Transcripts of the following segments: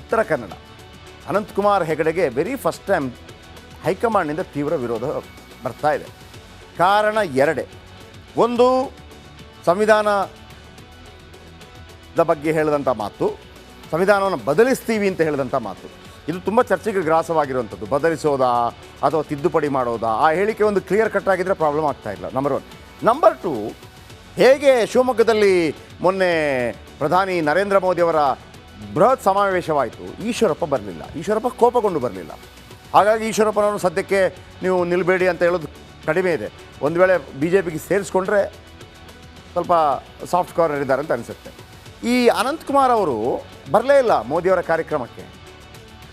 ಉತ್ತರ ಕನ್ನಡ. ಅನಂತಕುಮಾರ್ ಹೆಗಡೆಗೆ very first time ಹೈಕಮಾಂಡ್ನಿಂದ ತೀವ್ರ ವಿರೋಧ ಬರ್ತಾ ಇದೆ. ಕಾರಣ ಎರಡೇ. ಒಂದು, ಸಂವಿಧಾನದ ಬಗ್ಗೆ ಹೇಳಿದಂಥ ಮಾತು, ಸಂವಿಧಾನವನ್ನು ಬದಲಿಸ್ತೀವಿ ಅಂತ ಹೇಳಿದಂಥ ಮಾತು. ಇದು ತುಂಬ ಚರ್ಚೆಗೆ ಗ್ರಾಸವಾಗಿರುವಂಥದ್ದು. ಬದಲಿಸೋದಾ ಅಥವಾ ತಿದ್ದುಪಡಿ ಮಾಡೋದಾ? ಆ ಹೇಳಿಕೆ ಒಂದು ಕ್ಲಿಯರ್ ಕಟ್ ಆಗಿದ್ದರೆ ಪ್ರಾಬ್ಲಮ್ ಆಗ್ತಾ ಇಲ್ಲ, ನಂಬರ್ 1. ನಂಬರ್ 2, ಹೇಗೆ ಶಿವಮೊಗ್ಗದಲ್ಲಿ ಮೊನ್ನೆ ಪ್ರಧಾನಿ ನರೇಂದ್ರ ಮೋದಿಯವರ ಬೃಹತ್ ಸಮಾವೇಶವಾಯಿತು, ಈಶ್ವರಪ್ಪ ಬರಲಿಲ್ಲ. ಈಶ್ವರಪ್ಪ ಕೋಪಗೊಂಡು ಬರಲಿಲ್ಲ. ಹಾಗಾಗಿ ಈಶ್ವರಪ್ಪನವರು ಸದ್ಯಕ್ಕೆ ನೀವು ನಿಲ್ಲಬೇಡಿ ಅಂತ ಹೇಳೋದು ಕಡಿಮೆ ಇದೆ. ಒಂದು ವೇಳೆ BJPಗೆ ಸೇರಿಸ್ಕೊಂಡ್ರೆ ಸ್ವಲ್ಪ ಸಾಫ್ಟ್ ಕಾರ್ನರ್ ಇದ್ದಾರೆ ಅಂತ ಅನಿಸುತ್ತೆ. ಈ ಅನಂತಕುಮಾರ್ ಅವರು ಬರಲೇ ಇಲ್ಲ ಮೋದಿಯವರ ಕಾರ್ಯಕ್ರಮಕ್ಕೆ.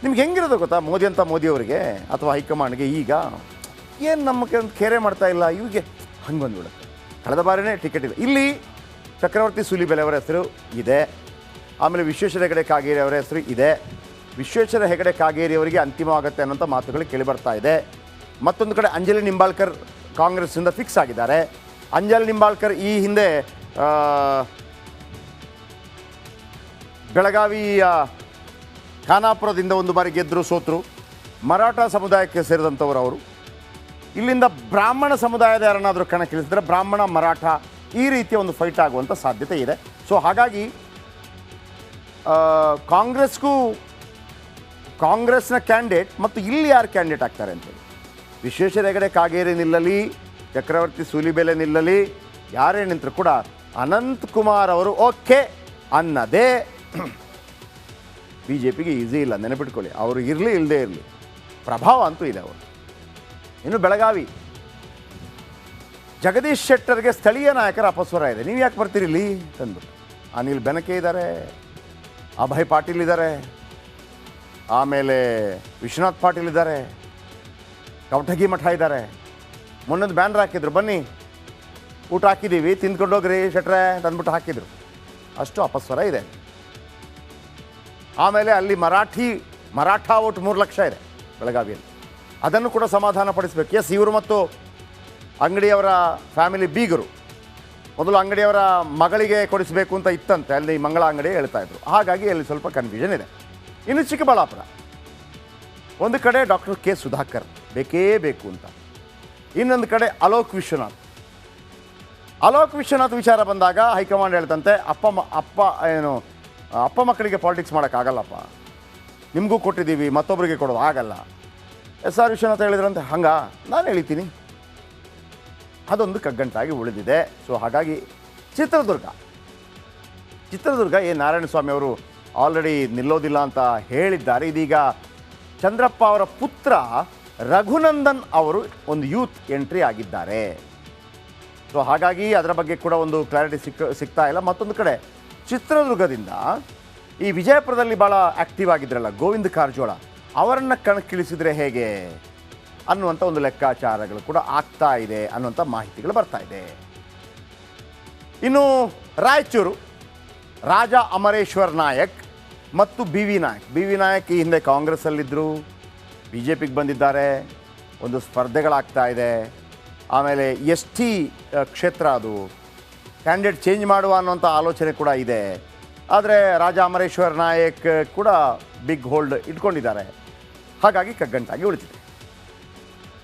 ನಿಮ್ಗೆ ಹೆಂಗಿರೋದು ಗೊತ್ತಾ, ಮೋದಿ ಅಂತ ಮೋದಿಯವರಿಗೆ ಅಥವಾ ಹೈಕಮಾಂಡ್ಗೆ ಈಗ ಏನು ನಮಗೆ ಒಂದು ಕೇರೆ ಮಾಡ್ತಾ ಇಲ್ಲ, ಇವಿಗೆ ಹಂಗೆ ಬಂದುಬಿಡುತ್ತೆ. ಕಳೆದ ಬಾರಿನೇ ಟಿಕೆಟ್ ಇಲ್ಲ. ಇಲ್ಲಿ ಚಕ್ರವರ್ತಿ ಸೂಲಿಬೆಲೆ ಅವರ ಹೆಸರು ಇದೆ, ಆಮೇಲೆ ವಿಶ್ವೇಶ್ವರ ಹೆಗಡೆ ಕಾಗೇರಿ ಅವರ ಹೆಸರು ಇದೆ. ವಿಶ್ವೇಶ್ವರ ಹೆಗಡೆ ಕಾಗೇರಿ ಅವರಿಗೆ ಅಂತಿಮವಾಗುತ್ತೆ ಅನ್ನೋಂಥ ಮಾತುಗಳು ಕೇಳಿಬರ್ತಾ ಇದೆ. ಮತ್ತೊಂದು ಕಡೆ ಅಂಜಲಿ ನಿಂಬಾಳ್ಕರ್ ಕಾಂಗ್ರೆಸ್ನಿಂದ ಫಿಕ್ಸ್ ಆಗಿದ್ದಾರೆ. ಅಂಜಲಿ ನಿಂಬಾಳ್ಕರ್ ಈ ಹಿಂದೆ ಬೆಳಗಾವಿಯ ಖಾನಾಪುರದಿಂದ ಒಂದು ಬಾರಿ ಗೆದ್ದರು, ಸೋತರು. ಮರಾಠ ಸಮುದಾಯಕ್ಕೆ ಸೇರಿದಂಥವರು ಅವರು. ಇಲ್ಲಿಂದ ಬ್ರಾಹ್ಮಣ ಸಮುದಾಯದ ಯಾರನ್ನಾದರೂ ಕಣಕ್ಕಿಳಿಸಿದ್ರೆ ಬ್ರಾಹ್ಮಣ ಮರಾಠ ಈ ರೀತಿಯ ಒಂದು ಫೈಟ್ ಆಗುವಂಥ ಸಾಧ್ಯತೆ ಇದೆ. ಸೊ ಹಾಗಾಗಿ ಕಾಂಗ್ರೆಸ್ನ ಕ್ಯಾಂಡಿಡೇಟ್ ಮತ್ತು ಇಲ್ಲಿ ಯಾರು ಕ್ಯಾಂಡಿಡೇಟ್ ಆಗ್ತಾರೆ ಅಂತೇಳಿ, ವಿಶ್ವೇಶ್ವರ ಹೆಗಡೆ ಕಾಗೇರಿ ನಿಲ್ಲಲಿ, ಚಕ್ರವರ್ತಿ ಸೂಲಿಬೆಲೆ ನಿಲ್ಲಲಿ, ಯಾರೇ ನಿಂತರೂ ಕೂಡ ಅನಂತಕುಮಾರ್ ಅವರು ಓಕೆ ಅನ್ನದೇ BJPಗೆ ಈಸಿ ಇಲ್ಲ. ನೆನಪಿಟ್ಕೊಳ್ಳಿ, ಅವರು ಇರಲಿ ಇಲ್ಲದೇ ಇರಲಿ, ಪ್ರಭಾವ ಅಂತೂ ಇದೆ ಅವರು. ಇನ್ನು ಬೆಳಗಾವಿ ಜಗದೀಶ್ ಶೆಟ್ಟರ್ಗೆ ಸ್ಥಳೀಯ ನಾಯಕರ ಅಪಸ್ವರ ಇದೆ. ನೀವು ಯಾಕೆ ಬರ್ತೀರಿ ಇಲ್ಲಿ ತಂದ್ಬಿಟ್ಟು. ಅನಿಲ್ ಬೆನಕೆ ಇದ್ದಾರೆ, ಅಭಯ್ ಪಾಟೀಲ್ ಇದ್ದಾರೆ, ಆಮೇಲೆ ವಿಶ್ವನಾಥ್ ಪಾಟೀಲ್ ಇದ್ದಾರೆ, ಕವಟಗಿ ಮಠ ಇದ್ದಾರೆ. ಮೊನ್ನೊಂದು ಬ್ಯಾನರ್ ಹಾಕಿದ್ರು, ಬನ್ನಿ ಊಟ ಹಾಕಿದ್ದೀವಿ ತಿಂದ್ಕೊಂಡೋಗ್ರಿ ಶೆಟ್ರೆ ತಂದ್ಬಿಟ್ಟು ಹಾಕಿದ್ರು. ಅಷ್ಟು ಅಪಸ್ವರ ಇದೆ. ಆಮೇಲೆ ಅಲ್ಲಿ ಮರಾಠ ಓಟ್ 3 ಲಕ್ಷ ಇದೆ ಬೆಳಗಾವಿಯಲ್ಲಿ. ಅದನ್ನು ಕೂಡ ಸಮಾಧಾನ ಪಡಿಸಬೇಕು. ಎಸ್, ಇವರು ಮತ್ತು ಅಂಗಡಿಯವರ ಫ್ಯಾಮಿಲಿ ಬೀಗರು ಮೊದಲು ಅಂಗಡಿಯವರ ಮಗಳಿಗೆ ಕೊಡಿಸಬೇಕು ಅಂತ ಇತ್ತಂತೆ, ಅಲ್ಲಿ ಮಂಗಳ ಅಂಗಡಿ ಹೇಳ್ತಾ ಇದ್ರು. ಹಾಗಾಗಿ ಅಲ್ಲಿ ಸ್ವಲ್ಪ ಕನ್ಫ್ಯೂಷನ್ ಇದೆ. ಇನ್ನು ಚಿಕ್ಕಬಳ್ಳಾಪುರ ಒಂದು ಕಡೆ ಡಾಕ್ಟರ್ ಕೆ ಸುಧಾಕರ್ ಬೇಕೇ ಬೇಕು ಅಂತ, ಇನ್ನೊಂದು ಕಡೆ ಅಲೋಕ್ ವಿಶ್ವನಾಥ್ ವಿಚಾರ ಬಂದಾಗ ಹೈಕಮಾಂಡ್ ಹೇಳ್ತಂತೆ ಅಪ್ಪ ಮಕ್ಕಳಿಗೆ ಪಾಲಿಟಿಕ್ಸ್ ಮಾಡೋಕ್ಕಾಗಲ್ಲಪ್ಪ, ನಿಮಗೂ ಕೊಟ್ಟಿದ್ದೀವಿ ಮತ್ತೊಬ್ಬರಿಗೆ ಕೊಡೋದು ಆಗಲ್ಲ. SR ವಿಶ್ವನಾಥ್ ಹೇಳಿದ್ರಂತೆ, ನಾನು ಹೇಳ್ತೀನಿ. ಅದೊಂದು ಕಗ್ಗಂಟಾಗಿ ಉಳಿದಿದೆ. ಸೊ ಹಾಗಾಗಿ ಚಿತ್ರದುರ್ಗ ನಾರಾಯಣಸ್ವಾಮಿ ಅವರು ಆಲ್ರೆಡಿ ನಿಲ್ಲೋದಿಲ್ಲ ಅಂತ ಹೇಳಿದ್ದಾರೆ. ಇದೀಗ ಚಂದ್ರಪ್ಪ ಅವರ ಪುತ್ರ ರಘುನಂದನ್ ಅವರು ಒಂದು ಯೂತ್ ಎಂಟ್ರಿ ಆಗಿದ್ದಾರೆ. ಸೊ ಹಾಗಾಗಿ ಅದರ ಬಗ್ಗೆ ಕೂಡ ಒಂದು ಕ್ಲಾರಿಟಿ ಸಿಗ್ತಾ ಇಲ್ಲ. ಮತ್ತೊಂದು ಕಡೆ ಚಿತ್ರದುರ್ಗದಿಂದ ಈ ವಿಜಯಪುರದಲ್ಲಿ ಭಾಳ ಆ್ಯಕ್ಟಿವ್ ಆಗಿದ್ರಲ್ಲ ಗೋವಿಂದ ಕಾರಜೋಳ, ಅವರನ್ನು ಕಣಕ್ಕಿಳಿಸಿದರೆ ಹೇಗೆ ಅನ್ನುವಂಥ ಒಂದು ಲೆಕ್ಕಾಚಾರಗಳು ಕೂಡ ಆಗ್ತಾ ಇದೆ ಅನ್ನುವಂಥ ಮಾಹಿತಿಗಳು ಬರ್ತಾ ಇದೆ. ಇನ್ನು ರಾಯಚೂರು ರಾಜಾ ಅಮರೇಶ್ವರ್ ನಾಯಕ್ ಮತ್ತು ಬಿ ವಿ ನಾಯಕ್ ಈ ಹಿಂದೆ ಕಾಂಗ್ರೆಸ್ಸಲ್ಲಿದ್ದರು, BJPಗೆ ಬಂದಿದ್ದಾರೆ. ಒಂದು ಸ್ಪರ್ಧೆಗಳಾಗ್ತಾ ಇದೆ. ಆಮೇಲೆ ST ಕ್ಷೇತ್ರ, ಅದು ಕ್ಯಾಂಡಿಡೇಟ್ ಚೇಂಜ್ ಮಾಡುವ ಅನ್ನೋಂಥ ಆಲೋಚನೆ ಕೂಡ ಇದೆ. ಆದರೆ ರಾಜಾ ಅಮರೇಶ್ವರ್ ನಾಯಕ್ ಕೂಡ ಬಿಗ್ ಹೋಲ್ಡ್ ಇಟ್ಕೊಂಡಿದ್ದಾರೆ. ಹಾಗಾಗಿ ಕಗ್ಗಂಟಾಗಿ ಉಳಿದಿದೆ.